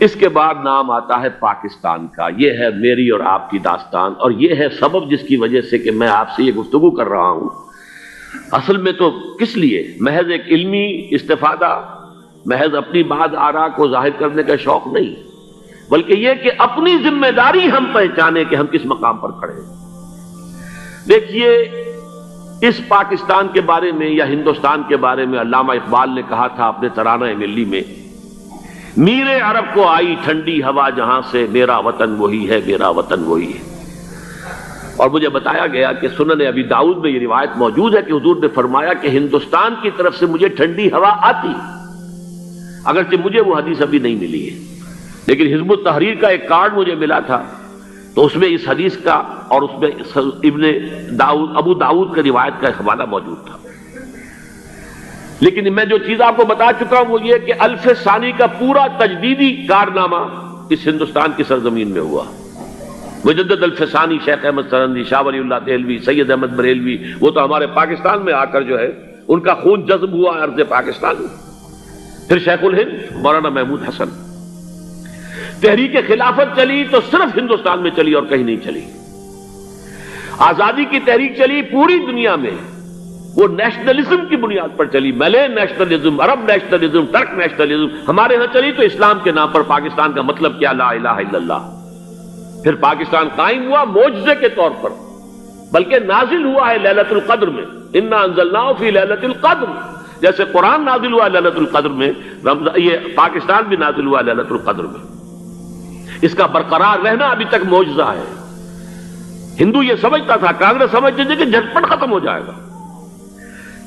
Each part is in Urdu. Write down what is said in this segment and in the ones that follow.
اس کے بعد نام آتا ہے پاکستان کا. یہ ہے میری اور آپ کی داستان، اور یہ ہے سبب جس کی وجہ سے کہ میں آپ سے یہ گفتگو کر رہا ہوں. اصل میں تو کس لیے؟ محض ایک علمی استفادہ، محض اپنی بات آرا کو ظاہر کرنے کا شوق نہیں، بلکہ یہ کہ اپنی ذمہ داری ہم پہچانے کہ ہم کس مقام پر کھڑے ہیں. دیکھیے، اس پاکستان کے بارے میں یا ہندوستان کے بارے میں علامہ اقبال نے کہا تھا اپنے ترانہ ملی میں، میر عرب کو آئی ٹھنڈی ہوا جہاں سے، میرا وطن وہی ہے، میرا وطن وہی ہے. اور مجھے بتایا گیا کہ سنن ابی داؤد میں یہ روایت موجود ہے کہ حضور نے فرمایا کہ ہندوستان کی طرف سے مجھے ٹھنڈی ہوا آتی، اگرچہ مجھے وہ حدیث ابھی نہیں ملی ہے، لیکن حزب التحریر کا ایک کارڈ مجھے ملا تھا، تو اس میں اس حدیث کا اور اس میں ابو داؤد کا روایت کا حوالہ موجود تھا. لیکن میں جو چیز آپ کو بتا چکا ہوں وہ یہ کہ الف ثانی کا پورا تجدیدی کارنامہ اس ہندوستان کی سرزمین میں ہوا. مجدد الف ثانی شیخ احمد سرندی، شاہ ولی اللہ دہلوی، سید احمد بریلوی، وہ تو ہمارے پاکستان میں آ کر جو ہے ان کا خون جذب ہوا ارض پاکستان میں. پھر شیخ الہند مولانا محمود حسن. تحریک خلافت چلی تو صرف ہندوستان میں چلی اور کہیں نہیں چلی. آزادی کی تحریک چلی پوری دنیا میں، وہ نیشنلزم کی بنیاد پر چلی، ملے نیشنلزم، عرب نیشنلزم، ترک نیشنلزم. ہمارے ہاں چلی تو اسلام کے نام پر. پاکستان کا مطلب کیا؟ لا الہ الا اللہ. پھر پاکستان قائم ہوا معجزے کے طور پر، بلکہ نازل ہوا ہے لیلۃ القدر میں. انا انزلناہ فی لیلۃ القدر، جیسے قرآن نازل ہوا لیلۃ القدر میں، یہ پاکستان بھی نازل ہوا لیلۃ القدر میں. اس کا برقرار رہنا ابھی تک معجزہ ہے. ہندو یہ سمجھتا تھا، کانگریس سمجھتی تھی کہ جھٹپٹ ختم ہو جائے گا.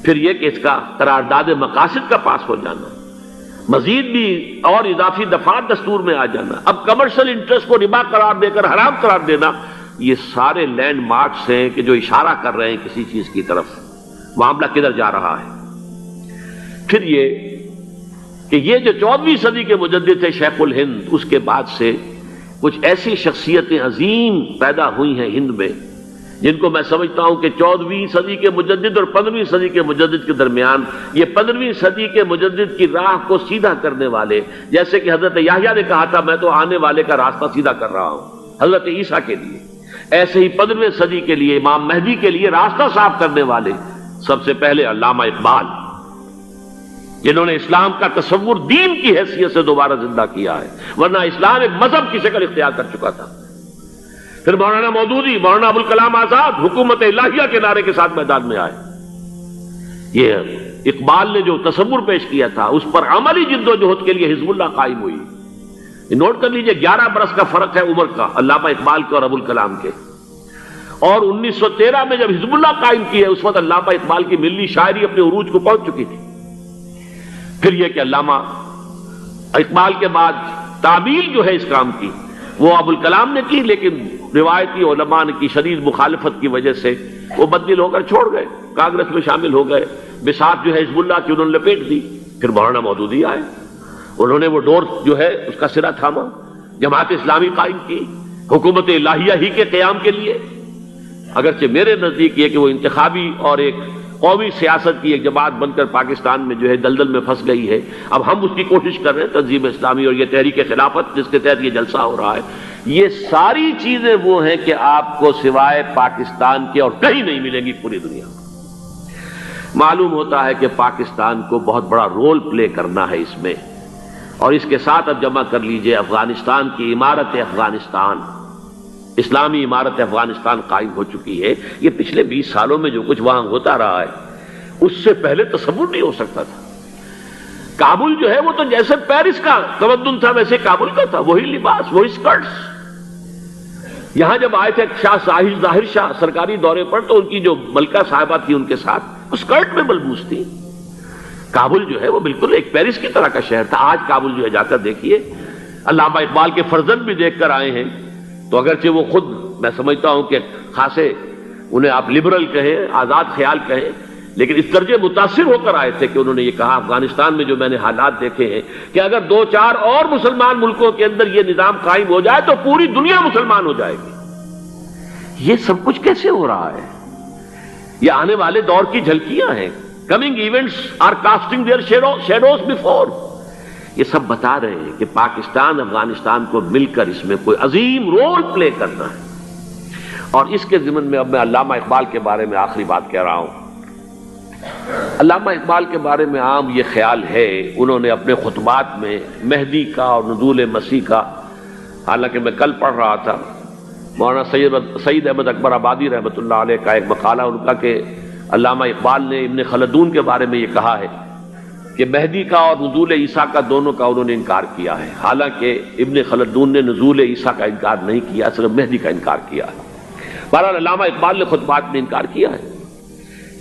پھر یہ کہ اس کا قرارداد مقاصد کا پاس ہو جانا، مزید بھی اور اضافی دفعات دستور میں آ جانا، اب کمرشل انٹرسٹ کو ربا قرار دے کر حرام قرار دینا، یہ سارے لینڈ مارکس ہیں کہ جو اشارہ کر رہے ہیں کسی چیز کی طرف، معاملہ کدھر جا رہا ہے. پھر یہ کہ یہ جو 14ویں صدی کے مجدد تھے شیخ الہند، اس کے بعد سے کچھ ایسی شخصیتیں عظیم پیدا ہوئی ہیں ہند میں، جن کو میں سمجھتا ہوں کہ 14ویں صدی کے مجدد اور 15ویں صدی کے مجدد کے درمیان، یہ 15ویں صدی کے مجدد کی راہ کو سیدھا کرنے والے، جیسے کہ حضرت یحییٰ نے کہا تھا میں تو آنے والے کا راستہ سیدھا کر رہا ہوں حضرت عیسیٰ کے لیے، ایسے ہی 15ویں صدی کے لیے امام مہدی کے لیے راستہ صاف کرنے والے سب سے پہلے علامہ اقبال، جنہوں نے اسلام کا تصور دین کی حیثیت سے دوبارہ زندہ کیا ہے، ورنہ اسلام ایک مذہب کی شکل اختیار کر چکا تھا. پھر مولانا مودودی، مولانا ابوالکلام آزاد حکومت الہیہ کے نعرے کے ساتھ میدان میں آئے. یہ اقبال نے جو تصور پیش کیا تھا اس پر عملی جد و جہد کے لیے حزب اللہ قائم ہوئی. نوٹ کر لیجئے 11 برس کا فرق ہے عمر کا علامہ اقبال کے اور ابوالکلام کے. اور 1913 میں جب حزب اللہ قائم کی ہے اس وقت علامہ اقبال کی ملی شاعری اپنے عروج کو پہنچ چکی تھی. پھر یہ کہ علامہ اقبال کے بعد تعمیل جو ہے اس کام کی وہ ابوالکلام نے کی، لیکن روایتی علماء کی شدید مخالفت کی وجہ سے وہ بددل ہو کر چھوڑ گئے، کانگریس میں شامل ہو گئے، بساط جو ہے حزب اللہ کی انہوں نے لپیٹ دی. پھر مولانا مودودی آئے، انہوں نے وہ ڈور جو ہے اس کا سرا تھاما، جماعت اسلامی قائم کی حکومت الہیہ ہی کے قیام کے لیے. اگرچہ میرے نزدیک یہ کہ وہ انتخابی اور ایک قومی سیاست کی ایک جماعت بن کر پاکستان میں جو ہے دلدل میں پھنس گئی ہے. اب ہم اس کی کوشش کر رہے ہیں، تنظیم اسلامی اور یہ تحریک خلافت جس کے تحت یہ جلسہ ہو رہا ہے. یہ ساری چیزیں وہ ہیں کہ آپ کو سوائے پاکستان کے اور کہیں نہیں ملیں گی پوری دنیا میں. معلوم ہوتا ہے کہ پاکستان کو بہت بڑا رول پلے کرنا ہے اس میں. اور اس کے ساتھ اب جمع کر لیجئے افغانستان کی عمارت افغانستان، اسلامی عمارت افغانستان قائم ہو چکی ہے. یہ پچھلے 20 سالوں میں جو کچھ وہاں ہوتا رہا ہے اس سے پہلے تصور نہیں ہو سکتا تھا. کابل جو ہے وہ تو جیسے پیرس کا تمدن تھا ویسے کابل کا تھا، وہی لباس، وہی سکرٹس. یہاں جب آئے تھے شاہ ظاہر شاہ سرکاری دورے پر تو ان کی جو ملکہ صاحبہ تھی ان کے ساتھ وہ سکرٹ میں ملبوس تھی. کابل جو ہے وہ بالکل ایک پیرس کی طرح کا شہر تھا. آج کابل جو ہے جا کر دیکھیے، علامہ اقبال کے فرزند بھی دیکھ کر آئے ہیں تو اگرچہ وہ خود میں سمجھتا ہوں کہ خاصے انہیں آپ لبرل کہیں، آزاد خیال کہیں، لیکن اس درجے متاثر ہو کر آئے تھے کہ انہوں نے یہ کہا افغانستان میں جو میں نے حالات دیکھے ہیں کہ اگر 2-4 اور مسلمان ملکوں کے اندر یہ نظام قائم ہو جائے تو پوری دنیا مسلمان ہو جائے گی. یہ سب کچھ کیسے ہو رہا ہے؟ یہ آنے والے دور کی جھلکیاں ہیں. Coming events are casting their shadows before. یہ سب بتا رہے ہیں کہ پاکستان افغانستان کو مل کر اس میں کوئی عظیم رول پلے کرنا ہے. اور اس کے ضمن میں اب میں علامہ اقبال کے بارے میں آخری بات کہہ رہا ہوں. علامہ اقبال کے بارے میں عام یہ خیال ہے، انہوں نے اپنے خطبات میں مہدی کا اور نزول مسیح کا، حالانکہ میں کل پڑھ رہا تھا مولانا سید احمد اکبر آبادی رحمۃ اللہ علیہ کا ایک مقالہ ان کا کہ علامہ اقبال نے ابن خلدون کے بارے میں یہ کہا ہے کہ مہدی کا اور نزول عیسیٰ کا دونوں کا انہوں نے انکار کیا ہے، حالانکہ ابن خلدون نے نزول عیسیٰ کا انکار نہیں کیا، صرف مہدی کا انکار کیا ہے. بہرحال علامہ اقبال نے خطبات میں انکار کیا ہے.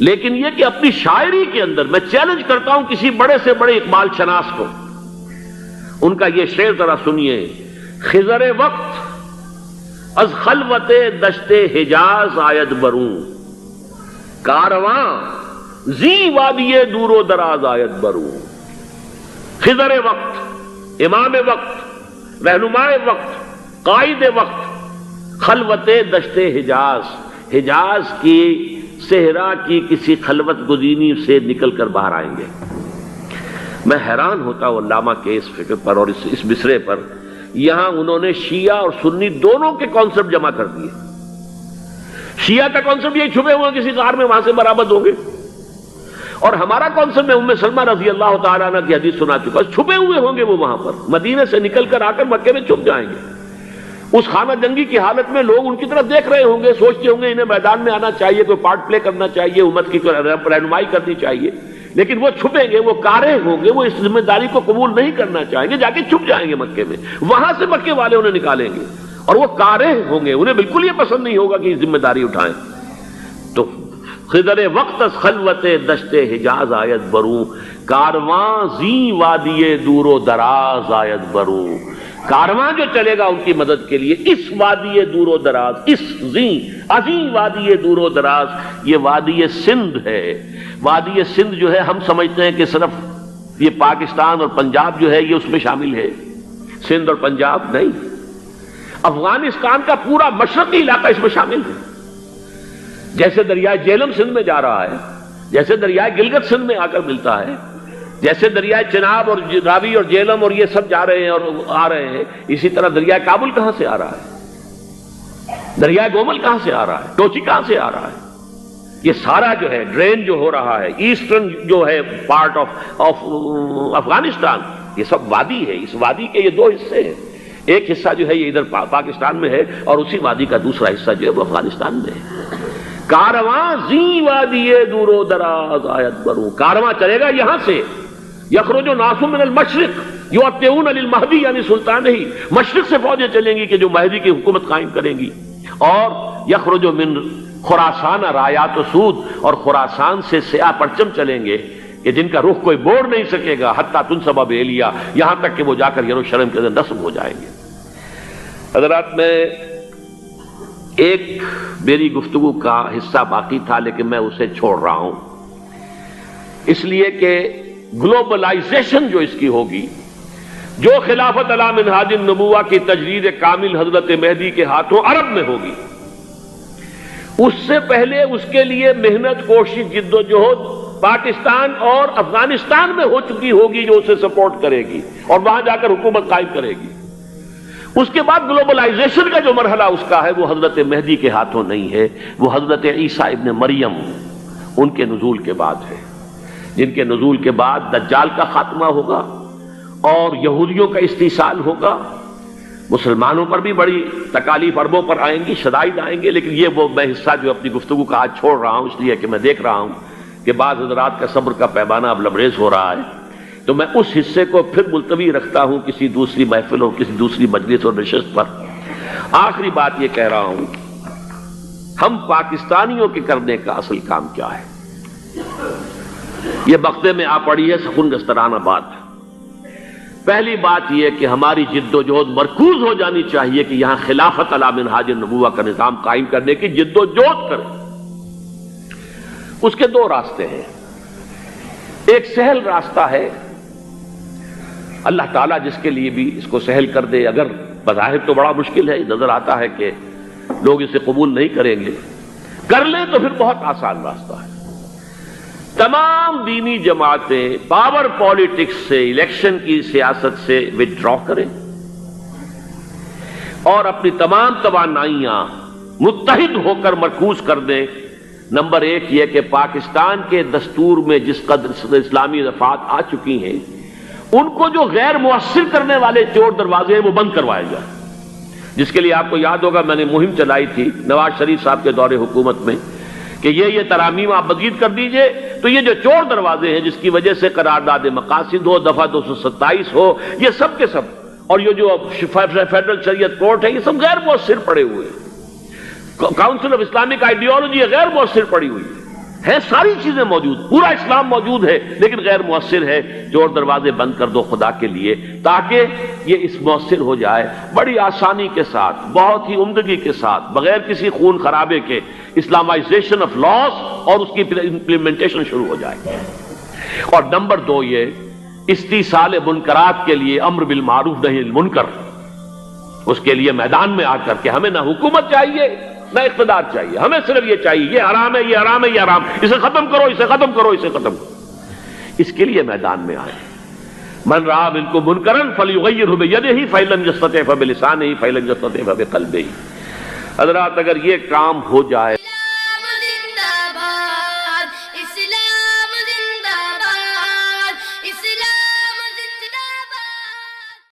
لیکن یہ کہ اپنی شاعری کے اندر میں چیلنج کرتا ہوں کسی بڑے سے بڑے اقبال شناس کو، ان کا یہ شعر ذرا سنیے. خضر وقت از خلوت دشت حجاز آید بروں، کارواں زی وادی دور و دراز آید بروں. خضر وقت، امام وقت، رہنمائے وقت، قائد وقت، خلوت دشت حجاز، حجاز کی صحرا کی کسی خلوت گزینی سے نکل کر باہر آئیں گے. میں حیران ہوتا ہوں علامہ کے اس فکر پر اور اس مصرے پر. یہاں انہوں نے شیعہ اور سنی دونوں کے کانسیپٹ جمع کر دیے. شیعہ کا کانسیپٹ یہ چھپے ہوئے کسی غار میں وہاں سے برآمد ہوں گے، اور ہمارا کانسیپٹ میں ام سلمہ رضی اللہ تعالیٰ عنہ کی حدیث سنا چکا، چھپے ہوئے ہوں گے وہ وہاں پر، مدینے سے نکل کر آ کر مکے میں چھپ جائیں گے. اس خانہ جنگی کی حالت میں لوگ ان کی طرف دیکھ رہے ہوں گے، سوچتے ہوں گے انہیں میدان میں آنا چاہیے، کوئی پارٹ پلے کرنا چاہیے، امت کی رہنمائی کرنی چاہیے. لیکن وہ چھپیں گے، وہ کارے ہوں گے، وہ اس ذمہ داری کو قبول نہیں کرنا چاہیں گے، جا کے چھپ جائیں گے مکے میں. وہاں سے مکے والے انہیں نکالیں گے، اور وہ کارے ہوں گے، انہیں بالکل یہ پسند نہیں ہوگا کہ یہ ذمہ داری اٹھائیں. تو خضر وقت از خلوت دشت حجاز آیت بروں، کارواں زی وادی دور و دراز آیت بروں. کارواں جو چلے گا ان کی مدد کے لیے اس وادی دور و دراز، اس عظیم وادی دور و دراز، یہ وادی سندھ ہے. وادی سندھ جو ہے ہم سمجھتے ہیں کہ صرف یہ پاکستان اور پنجاب جو ہے یہ اس میں شامل ہے، سندھ اور پنجاب نہیں، افغانستان کا پورا مشرقی علاقہ اس میں شامل ہے. جیسے دریائے جہلم سندھ میں جا رہا ہے، جیسے دریائے گلگت سندھ میں آ کر ملتا ہے، جیسے دریائے چناب اور راوی اور جہلم اور یہ سب جا رہے ہیں اور آ رہے ہیں، اسی طرح دریائے کابل کہاں سے آ رہا ہے، دریائے گومل کہاں سے آ رہا ہے، ٹوچی کہاں سے آ رہا ہے. یہ سارا جو ہے ڈرین جو ہو رہا ہے، ایسٹرن جو ہے پارٹ آف افغانستان، یہ سب وادی ہے. اس وادی کے یہ دو حصے ہیں، ایک حصہ جو ہے یہ ادھر پاکستان میں ہے، اور اسی وادی کا دوسرا حصہ جو ہے وہ افغانستان میں ہے. کارواں زی وادی دور و دراز آیت بروں، کارواں چلے گا یہاں سے. یخرج ناس من المشرق یؤتون للمہدی، یعنی سلطان ہی مشرق سے فوجیں چلیں گی کہ جو مہدی کی حکومت قائم کریں گی. اور یخرج من خراسان رایات و سود، اور خراسان سے سیاہ پرچم چلیں گے کہ جن کا رخ کوئی موڑ نہیں سکے گا، حتیٰ تنصب بإیلیا، یہاں تک کہ وہ جا کر یروشلم کے اندر نصب ہو جائیں گے. حضرات، میں ایک میری گفتگو کا حصہ باقی تھا لیکن میں اسے چھوڑ رہا ہوں، اس لیے کہ گلوبلائزیشن جو اس کی ہوگی، جو خلافت علی منہاج النبوہ کی تجدید کامل حضرت مہدی کے ہاتھوں عرب میں ہوگی، اس سے پہلے اس کے لیے محنت، کوشش، جد و جہد پاکستان اور افغانستان میں ہو چکی ہوگی جو اسے سپورٹ کرے گی اور وہاں جا کر حکومت قائم کرے گی. اس کے بعد گلوبلائزیشن کا جو مرحلہ اس کا ہے وہ حضرت مہدی کے ہاتھوں نہیں ہے، وہ حضرت عیسیٰ ابن مریم ان کے نزول کے بعد ہے، جن کے نزول کے بعد دجال کا خاتمہ ہوگا اور یہودیوں کا استحصال ہوگا. مسلمانوں پر بھی بڑی تکالیف اربوں پر آئیں گی، شدائد آئیں گے. لیکن یہ وہ میں حصہ جو اپنی گفتگو کا آج چھوڑ رہا ہوں اس لیے کہ میں دیکھ رہا ہوں کہ بعض حضرات کا صبر کا پیمانہ اب لبریز ہو رہا ہے، تو میں اس حصے کو پھر ملتوی رکھتا ہوں کسی دوسری محفل اور کسی دوسری مجلس اور نشست پر. آخری بات یہ کہہ رہا ہوں، ہم پاکستانیوں کے کرنے کا اصل کام کیا ہے؟ یہ بغدے میں آ پڑی ہے سخن گستران آباد. پہلی بات یہ کہ ہماری جد و جہد مرکوز ہو جانی چاہیے کہ یہاں خلافت علی منہاج النبوہ کا نظام قائم کرنے کی جد و جہد کریں. اس کے دو راستے ہیں. ایک سہل راستہ ہے، اللہ تعالیٰ جس کے لیے بھی اس کو سہل کر دے، اگر بظاہر تو بڑا مشکل ہے، نظر آتا ہے کہ لوگ اسے قبول نہیں کریں گے، کر لیں تو پھر بہت آسان راستہ ہے. تمام دینی جماعتیں پاور پالیٹکس سے، الیکشن کی سیاست سے وڈرا کریں اور اپنی تمام توانائیاں متحد ہو کر مرکوز کر دیں۔ نمبر ایک یہ کہ پاکستان کے دستور میں جس قدر اسلامی دفعات آ چکی ہیں ان کو جو غیر مؤثر کرنے والے چور دروازے ہیں وہ بند کروائے جائیں، جس کے لیے آپ کو یاد ہوگا میں نے مہم چلائی تھی نواز شریف صاحب کے دور حکومت میں کہ یہ ترامیم آپ مزید کر دیجئے، تو یہ جو چور دروازے ہیں جس کی وجہ سے قرارداد مقاصد ہو، دفعہ 227 ہو، یہ سب کے سب، اور یہ جو فیڈرل شریعت کورٹ ہے، یہ سب غیر مؤثر پڑے ہوئے ہیں۔ کاؤنسل آف اسلامک آئیڈیالوجی غیر مؤثر پڑی ہوئی ہے، ساری چیزیں موجود، پورا اسلام موجود ہے لیکن غیر مؤثر ہے۔ چور دروازے بند کر دو خدا کے لیے تاکہ یہ اس مؤثر ہو جائے، بڑی آسانی کے ساتھ، بہت ہی عمدگی کے ساتھ، بغیر کسی خون خرابے کے اسلامائزیشن آف لاس اور اس کی امپلیمنٹیشن شروع ہو جائے۔ اور نمبر دو یہ استیصال منکرات کے لیے امر بالمعروف نہی عن المنکر، اس کے لیے میدان میں آ کر کے ہمیں نہ حکومت چاہیے نہ اقتدار چاہیے، ہمیں صرف یہ چاہیے یہ حرام ہے، یہ حرام ہے، یہ حرام، اسے ختم کرو، اسے ختم کرو، اسے ختم کرو۔ اس کے لیے میدان میں آئے۔ من رآ منکم منکرا فلیغیرہ بیدہ فإن لم یستطع فبلسانہ فإن لم یستطع فبقلبہ۔ حضرات اگر یہ کام ہو جائے